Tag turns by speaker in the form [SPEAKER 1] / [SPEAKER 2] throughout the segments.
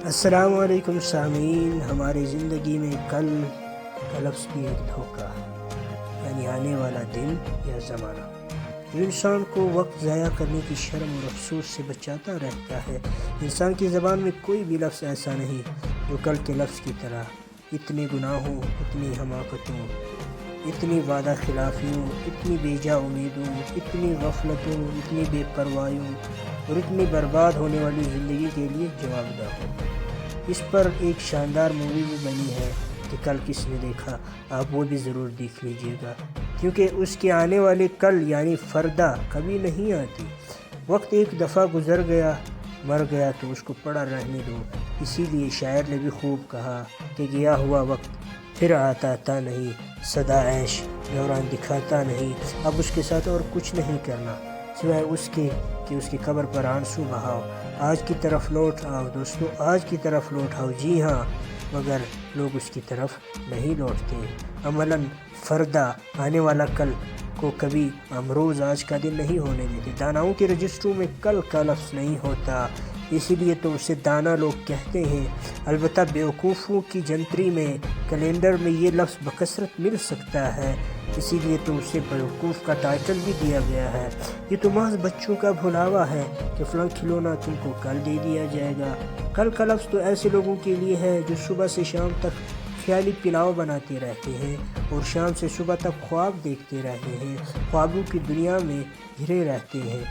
[SPEAKER 1] السلام علیکم سامعین، ہماری زندگی میں کل کا لفظ بھی ایک دھوکہ یعنی آنے والا دن یا زمانہ جو انسان کو وقت ضائع کرنے کی شرم اور افسوس سے بچاتا رہتا ہے۔ انسان کی زبان میں کوئی بھی لفظ ایسا نہیں جو کل کے لفظ کی طرح اتنے گناہوں، اتنی حماقتوں، اتنی وعدہ خلافیوں، اتنی بیجا امیدوں، اتنی غفلتوں، اتنی بے پروائیوں اور اتنی برباد ہونے والی زندگی کے لیے جواب دہ ہو۔ اس پر ایک شاندار مووی بھی بنی ہے کہ کل کس نے دیکھا، آپ وہ بھی ضرور دیکھ لیجئے گا، کیونکہ اس کے آنے والے کل یعنی فردا کبھی نہیں آتی۔ وقت ایک دفعہ گزر گیا، مر گیا تو اس کو پڑا رہنے دو۔ اسی لیے شاعر نے بھی خوب کہا کہ گیا ہوا وقت پھر آتا نہیں، سدا عیش دوران دکھاتا نہیں۔ اب اس کے ساتھ اور کچھ نہیں کرنا سوائے اس کے کہ اس کی قبر پر آنسو بہاؤ۔ آج کی طرف لوٹ آؤ دوستو، آج کی طرف لوٹ آؤ، جی ہاں، مگر لوگ اس کی طرف نہیں لوٹتے۔ عملاً فردا آنے والا کل کو کبھی امروز آج کا دن نہیں ہونے دیتے۔ داناؤں کے رجسٹروں میں کل کا لفظ نہیں ہوتا، اسی لیے تو اسے دانا لوگ کہتے ہیں۔ البتہ بیوقوفوں کی جنتری میں کیلنڈر میں یہ لفظ بکثرت مل سکتا ہے، اسی لیے تو اسے بیوقوف کا ٹائٹل بھی دیا گیا ہے۔ یہ تو محض بچوں کا بھلاوا ہے کہ فلاں کھلونا تم کو کل دے دیا جائے گا۔ کل کا لفظ تو ایسے لوگوں کے لیے ہے جو صبح سے شام تک خیالی پلاؤ بناتے رہتے ہیں اور شام سے صبح تک خواب دیکھتے رہتے ہیں، خوابوں کی دنیا میں گھرے رہتے ہیں۔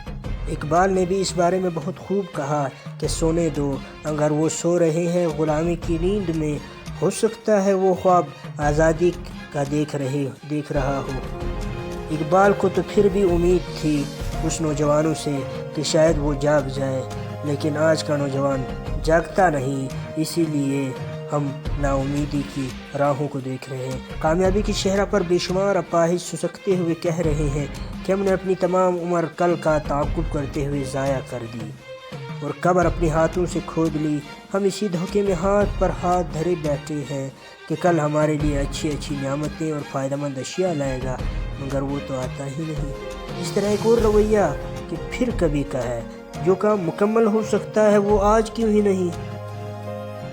[SPEAKER 1] اقبال نے بھی اس بارے میں بہت خوب کہا کہ سونے دو اگر وہ سو رہے ہیں غلامی کی نیند میں، ہو سکتا ہے وہ خواب آزادی کا دیکھ رہا ہو۔ اقبال کو تو پھر بھی امید تھی اس نوجوانوں سے کہ شاید وہ جاگ جائے، لیکن آج کا نوجوان جاگتا نہیں، اسی لیے ہم نا امیدی کی راہوں کو دیکھ رہے ہیں۔ کامیابی کی شہرہ پر بے شمار اپاہج سسکتے ہوئے کہہ رہے ہیں کہ ہم نے اپنی تمام عمر کل کا تعاقب کرتے ہوئے ضائع کر دی اور قبر اپنے ہاتھوں سے کھود لی۔ ہم اسی دھوکے میں ہاتھ پر ہاتھ دھرے بیٹھے ہیں کہ کل ہمارے لیے اچھی اچھی نعمتیں اور فائدہ مند اشیاء لائے گا، مگر وہ تو آتا ہی نہیں۔ اس طرح ایک اور رویہ کہ پھر کبھی کا ہے، جو کام مکمل ہو سکتا ہے وہ آج کیوں ہی نہیں۔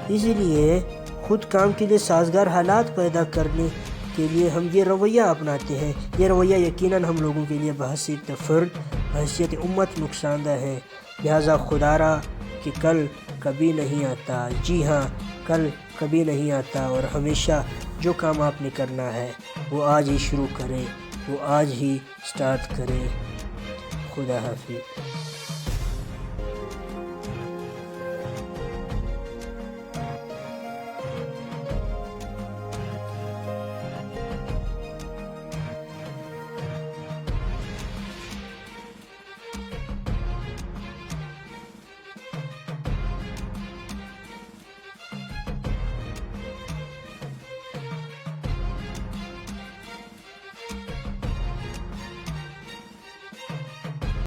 [SPEAKER 1] اسی لیے خود کام کے لیے سازگار حالات پیدا کرنے کے لیے ہم یہ رویہ اپناتے ہیں۔ یہ رویہ یقیناً ہم لوگوں کے لیے بحیثیت فرد، بحیثیت امت نقصان دہ ہے۔ لہٰذا خدا را کہ کل کبھی نہیں آتا، جی ہاں، کل کبھی نہیں آتا، اور ہمیشہ جو کام آپ نے کرنا ہے وہ آج ہی شروع کریں، وہ آج ہی سٹارٹ کریں۔ خدا حافظ۔